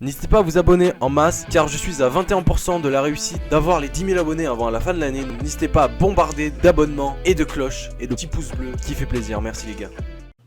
N'hésitez pas à vous abonner en masse car je suis à 21% de la réussite d'avoir les 10 000 abonnés avant la fin de l'année. Donc n'hésitez pas à bombarder d'abonnements et de cloches et de petits pouces bleus qui fait plaisir. Merci les gars.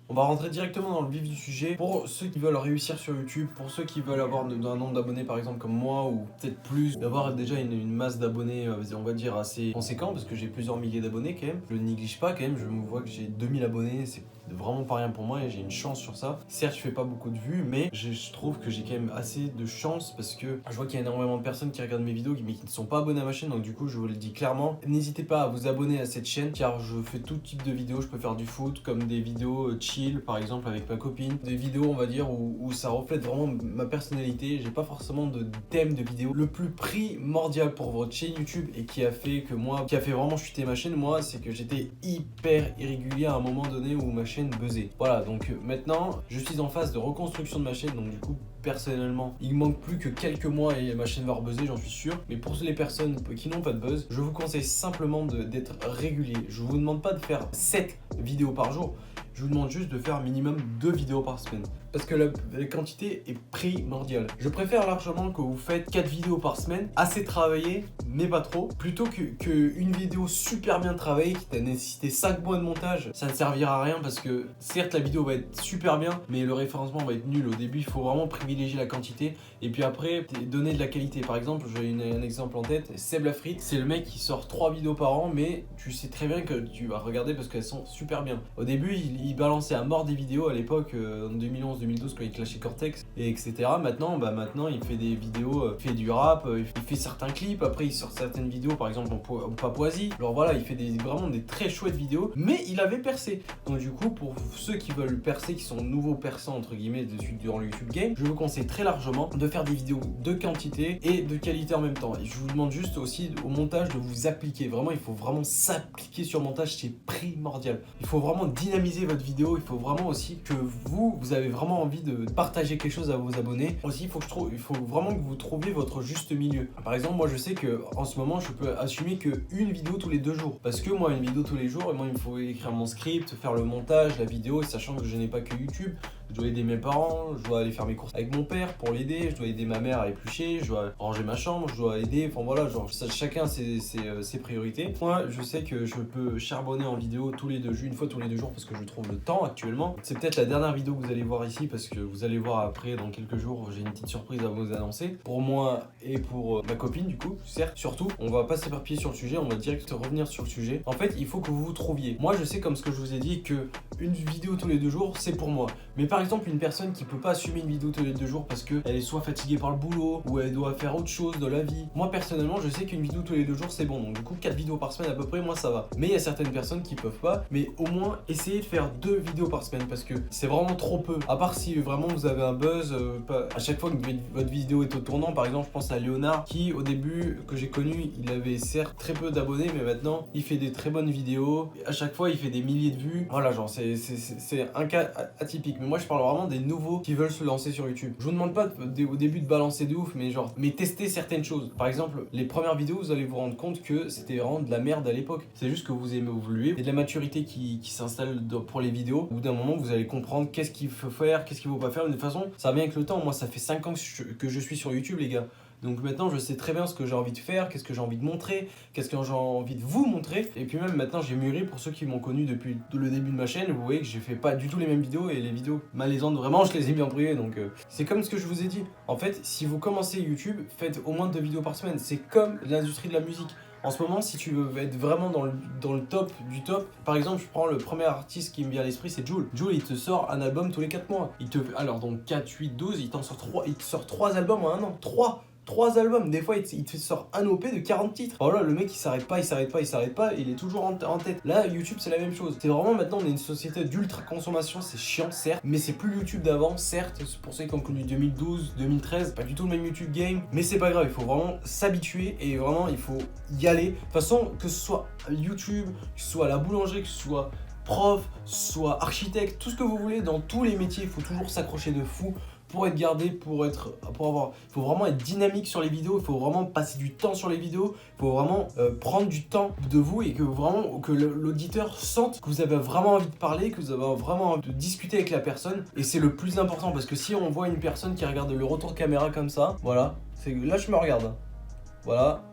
On va rentrer directement dans le vif du sujet. Pour ceux qui veulent réussir sur YouTube, pour ceux qui veulent avoir un nombre d'abonnés par exemple comme moi ou peut-être plus, d'avoir déjà une masse d'abonnés on va dire assez conséquent parce que j'ai plusieurs milliers d'abonnés quand même. Je le néglige pas quand même, je me vois que j'ai 2000 abonnés, c'est vraiment pas rien pour moi et j'ai une chance sur ça. Certes je fais pas beaucoup de vues mais je trouve que j'ai quand même assez de chance parce que je vois qu'il y a énormément de personnes qui regardent mes vidéos mais qui ne sont pas abonnés à ma chaîne, donc du coup je vous le dis clairement, n'hésitez pas à vous abonner à cette chaîne car je fais tout type de vidéos. Je peux faire du foot comme des vidéos chill par exemple avec ma copine, des vidéos on va dire où ça reflète vraiment ma personnalité. J'ai pas forcément de thème de vidéo. Le plus primordial pour votre chaîne YouTube et qui a fait vraiment chuter ma chaîne, moi, c'est que j'étais hyper irrégulier à un moment donné où ma chaîne buzzait. Voilà, donc maintenant je suis en phase de reconstruction de ma chaîne, donc du coup personnellement il manque plus que quelques mois et ma chaîne va rebuzzer, j'en suis sûr. Mais pour les personnes qui n'ont pas de buzz, je vous conseille simplement d'être régulier. Je vous demande pas de faire 7 vidéos par jour, je vous demande juste de faire minimum 2 vidéos par semaine. Parce que la quantité est primordiale. Je préfère largement que vous faites 4 vidéos par semaine, assez travaillées, mais pas trop, plutôt que une vidéo super bien travaillée qui t'a nécessité 5 mois de montage. Ça ne servira à rien parce que certes la vidéo va être super bien, mais le référencement va être nul. Au début, il faut vraiment privilégier la quantité et puis après, donner de la qualité. Par exemple, j'ai un exemple en tête, Seb Lafrite, c'est le mec qui sort 3 vidéos par an, mais tu sais très bien que tu vas regarder parce qu'elles sont super bien. Au début, il balançait à mort des vidéos à l'époque, en 2011-2012 quand il clashait Cortex, et etc. Maintenant, il fait des vidéos, il fait du rap, il fait certains clips, après il sort certaines vidéos, par exemple en Papouasie. Alors voilà, il fait vraiment des très chouettes vidéos, mais il avait percé. Donc du coup, pour ceux qui veulent percer, qui sont nouveaux perçants entre guillemets durant le YouTube Game, je vous conseille très largement de faire des vidéos de quantité et de qualité en même temps. Et je vous demande juste aussi au montage de vous appliquer. Vraiment, il faut vraiment s'appliquer sur le montage, c'est primordial. Il faut vraiment dynamiser votre vidéo, il faut vraiment aussi que vous avez vraiment envie de partager quelque chose à vos abonnés. Aussi, il faut vraiment que vous trouviez votre juste milieu. Par exemple, moi je sais que en ce moment je peux assumer que une vidéo tous les 2 jours. Parce que moi une vidéo tous les jours, et moi il me faut écrire mon script, faire le montage, la vidéo, sachant que je n'ai pas que YouTube. Je dois aider mes parents, je dois aller faire mes courses avec mon père pour l'aider, je dois aider ma mère à éplucher, je dois ranger ma chambre, je dois aider, enfin voilà, genre chacun ses priorités. Moi, je sais que je peux charbonner en vidéo une fois tous les 2 jours parce que je trouve le temps actuellement. C'est peut-être la dernière vidéo que vous allez voir ici parce que vous allez voir après dans quelques jours, j'ai une petite surprise à vous annoncer. Pour moi et pour ma copine du coup, certes, surtout, on va pas s'éparpiller sur le sujet, on va direct revenir sur le sujet. En fait, il faut que vous vous trouviez. Moi, je sais comme ce que je vous ai dit que une vidéo tous les 2 jours, c'est pour moi. Mais par exemple, une personne qui peut pas assumer une vidéo tous les 2 jours parce qu'elle est soit fatiguée par le boulot ou elle doit faire autre chose de la vie. Moi personnellement, je sais qu'une vidéo tous les 2 jours c'est bon. Donc du coup, 4 vidéos par semaine à peu près, moi ça va. Mais il y a certaines personnes qui peuvent pas. Mais au moins, essayez de faire 2 vidéos par semaine parce que c'est vraiment trop peu. À part si vraiment vous avez un buzz, à chaque fois que votre vidéo est au tournant. Par exemple, je pense à Léonard qui au début que j'ai connu, il avait certes très peu d'abonnés, mais maintenant il fait des très bonnes vidéos. À chaque fois, il fait des milliers de vues. Voilà, genre c'est un cas atypique. Mais moi je parle vraiment des nouveaux qui veulent se lancer sur YouTube. Je vous demande pas au début de balancer de ouf, mais tester certaines choses. Par exemple, les premières vidéos, vous allez vous rendre compte que c'était vraiment de la merde à l'époque. C'est juste que vous aimez évoluer. Il y a de la maturité qui s'installe pour les vidéos. Au bout d'un moment, vous allez comprendre qu'est-ce qu'il faut faire, qu'est-ce qu'il faut pas faire. De toute façon, ça vient avec le temps. Moi, ça fait 5 ans que je suis sur YouTube, les gars. Donc maintenant, je sais très bien ce que j'ai envie de faire, qu'est-ce que j'ai envie de montrer, qu'est-ce que j'ai envie de vous montrer. Et puis même maintenant, j'ai mûri. Pour ceux qui m'ont connu depuis le début de ma chaîne, vous voyez que j'ai fait pas du tout les mêmes vidéos. Et les vidéos malaisantes, vraiment, je les ai mis en privé. Donc c'est comme ce que je vous ai dit. En fait, si vous commencez YouTube, faites au moins 2 vidéos par semaine. C'est comme l'industrie de la musique. En ce moment, si tu veux être vraiment dans le top du top, par exemple, je prends le premier artiste qui me vient à l'esprit, c'est Jul. Jul, il te sort un album tous les 4 mois. Alors, donc 4, 8, 12, il te sort 3 albums en un an. 3 albums, des fois il te sort un OP de 40 titres. Voilà, le mec il s'arrête pas, il est toujours en tête. Là, YouTube c'est la même chose. C'est vraiment maintenant, on est une société d'ultra consommation, c'est chiant certes, mais c'est plus YouTube d'avant, certes, c'est pour ceux qui ont connu 2012, 2013, pas du tout le même YouTube game, mais c'est pas grave, il faut vraiment s'habituer et vraiment il faut y aller. De toute façon, que ce soit YouTube, que ce soit la boulangerie, que ce soit prof, soit architecte, tout ce que vous voulez, dans tous les métiers, il faut toujours s'accrocher de fou pour être gardé, faut vraiment être dynamique sur les vidéos, il faut vraiment passer du temps sur les vidéos, il faut vraiment prendre du temps de vous et que l'auditeur sente que vous avez vraiment envie de parler, que vous avez vraiment envie de discuter avec la personne. Et c'est le plus important, parce que si on voit une personne qui regarde le retour de caméra comme ça, voilà, là je me regarde, voilà,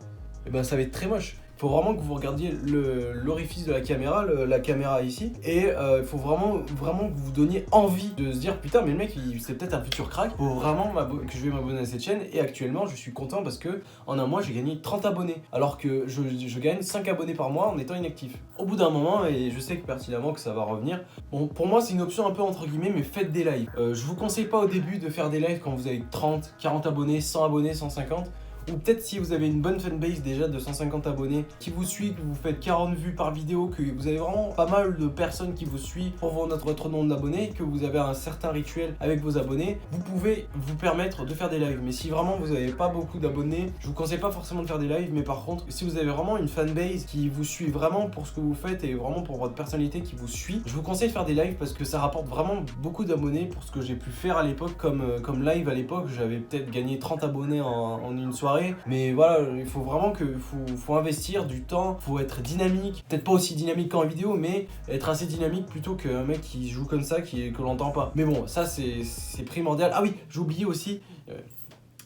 et ben ça va être très moche. Il faut vraiment que vous regardiez l'orifice de la caméra ici, et il faut vraiment que vous donniez envie de se dire putain mais le mec c'est peut-être un futur crack, faut vraiment que je vais m'abonner à cette chaîne. Et actuellement je suis content parce que en un mois j'ai gagné 30 abonnés, alors que je gagne 5 abonnés par mois en étant inactif. Au bout d'un moment, et je sais que pertinemment que ça va revenir, bon pour moi c'est une option un peu entre guillemets, mais faites des lives. Je vous conseille pas au début de faire des lives quand vous avez 30, 40 abonnés, 100 abonnés, 150. Ou peut-être si vous avez une bonne fanbase déjà de 150 abonnés qui vous suit, que vous faites 40 vues par vidéo, que vous avez vraiment pas mal de personnes qui vous suivent pour votre nombre d'abonnés, que vous avez un certain rituel avec vos abonnés, vous pouvez vous permettre de faire des lives. Mais si vraiment vous n'avez pas beaucoup d'abonnés, je vous conseille pas forcément de faire des lives. Mais par contre, si vous avez vraiment une fanbase qui vous suit vraiment pour ce que vous faites et vraiment pour votre personnalité qui vous suit, je vous conseille de faire des lives parce que ça rapporte vraiment beaucoup d'abonnés. Pour ce que j'ai pu faire à l'époque comme live à l'époque, j'avais peut-être gagné 30 abonnés en une soirée. Mais voilà, il faut vraiment faut investir du temps, faut être dynamique, peut-être pas aussi dynamique qu'en vidéo, mais être assez dynamique plutôt qu'un mec qui joue comme ça, que l'entend pas. Mais bon, ça c'est primordial. Ah oui, j'ai oublié aussi,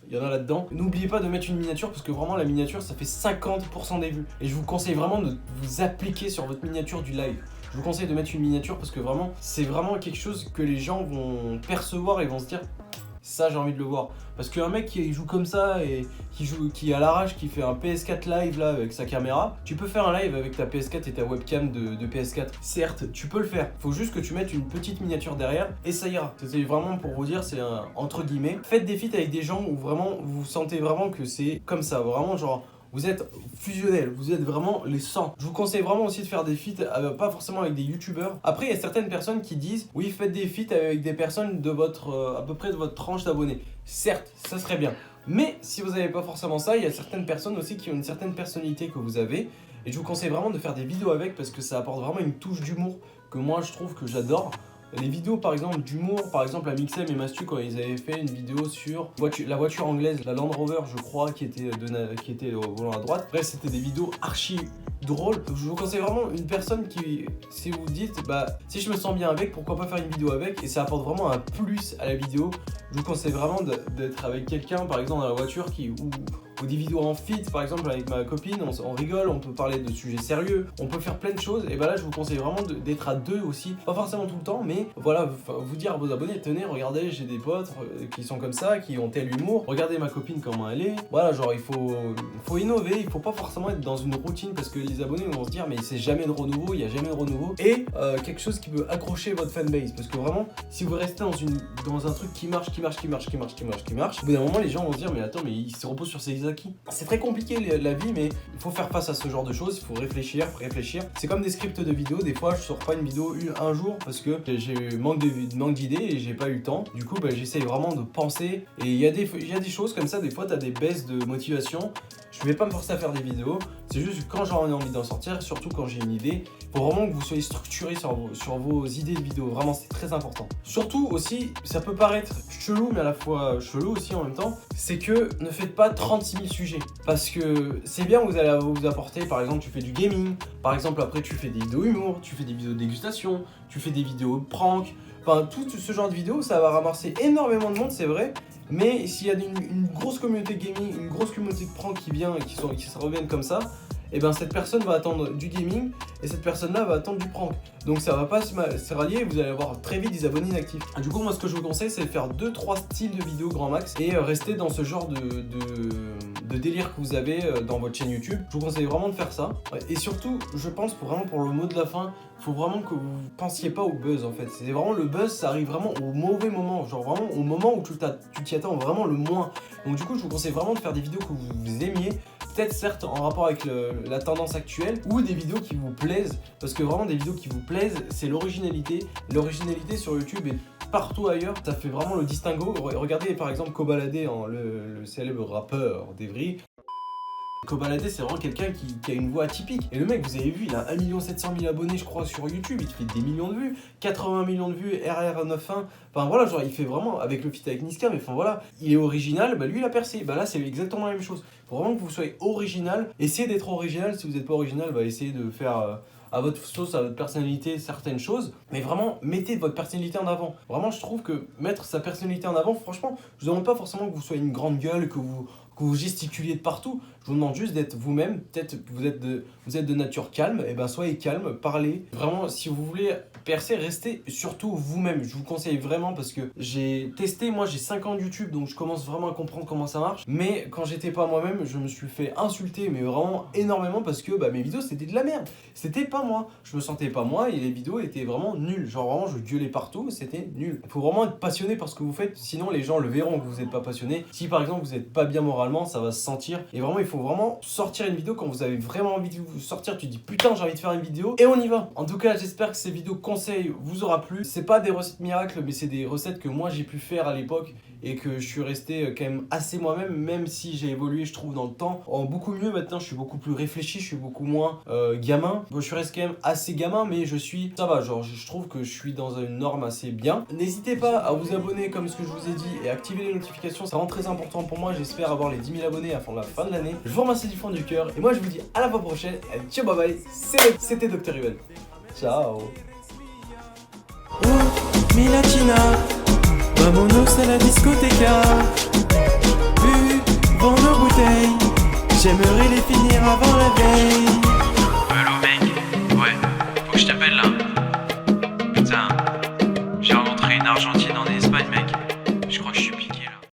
il y en a là-dedans. N'oubliez pas de mettre une miniature parce que vraiment la miniature ça fait 50% des vues. Et je vous conseille vraiment de vous appliquer sur votre miniature du live. Je vous conseille de mettre une miniature parce que vraiment, c'est vraiment quelque chose que les gens vont percevoir et vont se dire ça j'ai envie de le voir. Parce qu'un mec qui joue comme ça et qui à l'arrache, qui fait un PS4 live là avec sa caméra, tu peux faire un live avec ta PS4 et ta webcam de PS4. Certes, tu peux le faire. Faut juste que tu mettes une petite miniature derrière et ça ira. C'était vraiment pour vous dire, c'est un entre guillemets. Faites des feats avec des gens où vraiment vous sentez vraiment que c'est comme ça, vraiment genre. Vous êtes fusionnel, vous êtes vraiment les 100. Je vous conseille vraiment aussi de faire des feats, pas forcément avec des youtubeurs. Après, il y a certaines personnes qui disent oui, faites des feats avec des personnes de à peu près de votre tranche d'abonnés. Certes, ça serait bien. Mais si vous n'avez pas forcément ça, il y a certaines personnes aussi qui ont une certaine personnalité que vous avez. Et je vous conseille vraiment de faire des vidéos avec parce que ça apporte vraiment une touche d'humour que moi je trouve que j'adore. Les vidéos par exemple d'humour, par exemple à Mixem et Mastu quand ils avaient fait une vidéo sur la voiture anglaise, la Land Rover je crois qui était au volant à droite. Bref, c'était des vidéos archi drôles. Je vous conseille vraiment une personne qui, si vous dites bah si je me sens bien avec, pourquoi pas faire une vidéo avec, et ça apporte vraiment un plus à la vidéo. Je vous conseille vraiment d'être avec quelqu'un par exemple dans la voiture ou des vidéos en feat par exemple avec ma copine, on rigole, on peut parler de sujets sérieux, on peut faire plein de choses. Et bah là je vous conseille vraiment d'être à deux aussi, pas forcément tout le temps, mais voilà, vous dire à vos abonnés, tenez, regardez, j'ai des potes qui sont comme ça, qui ont tel humour, regardez ma copine comment elle est. Voilà, genre il faut innover, il faut pas forcément être dans une routine parce que les abonnés vont se dire mais c'est jamais de renouveau, il y a jamais de renouveau. Et quelque chose qui peut accrocher votre fanbase, parce que vraiment si vous restez dans un truc qui marche, au bout d'un moment les gens vont se dire mais attends, mais il se repose sur ses acquis. C'est très compliqué la vie, mais il faut faire face à ce genre de choses, il faut réfléchir. C'est comme des scripts de vidéos, des fois je sors pas une vidéo un jour parce que j'ai manque d'idées et j'ai pas eu le temps. Du coup bah, j'essaye vraiment de penser, et il y a des choses comme ça, des fois t'as des baisses de motivation. Je vais pas me forcer à faire des vidéos, c'est juste que quand j'aurai envie d'en sortir, surtout quand j'ai une idée, il faut vraiment que vous soyez structuré sur vos idées de vidéos, vraiment c'est très important. Surtout aussi, ça peut paraître chelou mais à la fois chelou aussi en même temps, c'est que ne faites pas 36 000 sujets. Parce que c'est bien, vous allez vous apporter, par exemple tu fais du gaming, par exemple après tu fais des vidéos humour, tu fais des vidéos de dégustation, tu fais des vidéos prank, enfin tout ce genre de vidéos ça va ramasser énormément de monde, c'est vrai. Mais s'il y a une grosse communauté gaming, une grosse communauté de prank qui vient et qui se reviennent comme ça, et ben cette personne va attendre du gaming et cette personne là va attendre du prank. Donc ça va pas se rallier et vous allez avoir très vite des abonnés inactifs. Du coup moi ce que je vous conseille c'est de faire 2-3 styles de vidéos grand max et rester dans ce genre de délire que vous avez dans votre chaîne YouTube. Je vous conseille vraiment de faire ça. Et surtout je pense pour le mot de la fin, faut vraiment que vous pensiez pas au buzz en fait. C'est vraiment le buzz, ça arrive vraiment au mauvais moment, genre vraiment au moment où tu t'y attends vraiment le moins. Donc du coup je vous conseille vraiment de faire des vidéos que vous aimiez, peut-être certes en rapport avec la tendance actuelle, ou des vidéos qui vous plaisent, parce que vraiment des vidéos qui vous plaisent, c'est l'originalité. L'originalité sur YouTube et partout ailleurs, ça fait vraiment le distinguo. Regardez par exemple Kobalade, le célèbre rappeur d'Evry. Kobalade, c'est vraiment quelqu'un qui a une voix atypique. Et le mec, vous avez vu, il a 1 700 000 abonnés, je crois, sur YouTube. Il fait des millions de vues, 80 millions de vues, RR91. Enfin voilà, genre, il fait vraiment, avec le feat avec Niska, mais enfin voilà, il est original, bah lui, il a percé. Bah là, c'est exactement la même chose. Faut vraiment que vous soyez original. Essayez d'être original. Si vous n'êtes pas original, bah essayez de faire à votre sauce, à votre personnalité, certaines choses. Mais vraiment, mettez votre personnalité en avant. Vraiment, je trouve que mettre sa personnalité en avant, franchement, je vous demande pas forcément que vous soyez une grande gueule, que vous gesticuliez de partout. Je vous demande juste d'être vous-même. Peut-être que vous êtes de nature calme, et ben soyez calme, parlez. Vraiment, si vous voulez percer, restez surtout vous-même. Je vous conseille vraiment parce que j'ai testé, moi j'ai 5 ans de YouTube, donc je commence vraiment à comprendre comment ça marche. Mais quand j'étais pas moi-même, je me suis fait insulter, mais vraiment énormément parce que mes vidéos c'était de la merde. C'était pas moi. Je me sentais pas moi et les vidéos étaient vraiment nulles. Genre vraiment, je gueulais partout, c'était nul. Il faut vraiment être passionné par ce que vous faites, sinon les gens le verront que vous n'êtes pas passionné. Si par exemple vous n'êtes pas bien moralement, ça va se sentir. Et vraiment, il faut vraiment sortir une vidéo quand vous avez vraiment envie de vous sortir. Tu dis putain, j'ai envie de faire une vidéo et on y va. En tout cas, j'espère que ces vidéos conseils vous aura plu. C'est pas des recettes miracles, mais c'est des recettes que moi j'ai pu faire à l'époque et que je suis resté quand même assez moi-même, même si j'ai évolué, je trouve, dans le temps. En beaucoup mieux maintenant, je suis beaucoup plus réfléchi, je suis beaucoup moins gamin. Bon, je suis resté quand même assez gamin, mais ça va, genre je trouve que je suis dans une norme assez bien. N'hésitez pas à vous abonner comme ce que je vous ai dit et activer les notifications, c'est vraiment très important pour moi. J'espère avoir les 10 000 abonnés avant la fin de l'année. Je vous remercie du fond du cœur et moi je vous dis à la fois prochaine. Allez, ciao, bye bye, c'était Dr. Ruel. Ciao. Oh, mi latina, vámonos à la discoteca. Buvons nos bouteilles, j'aimerais les finir avant la veille.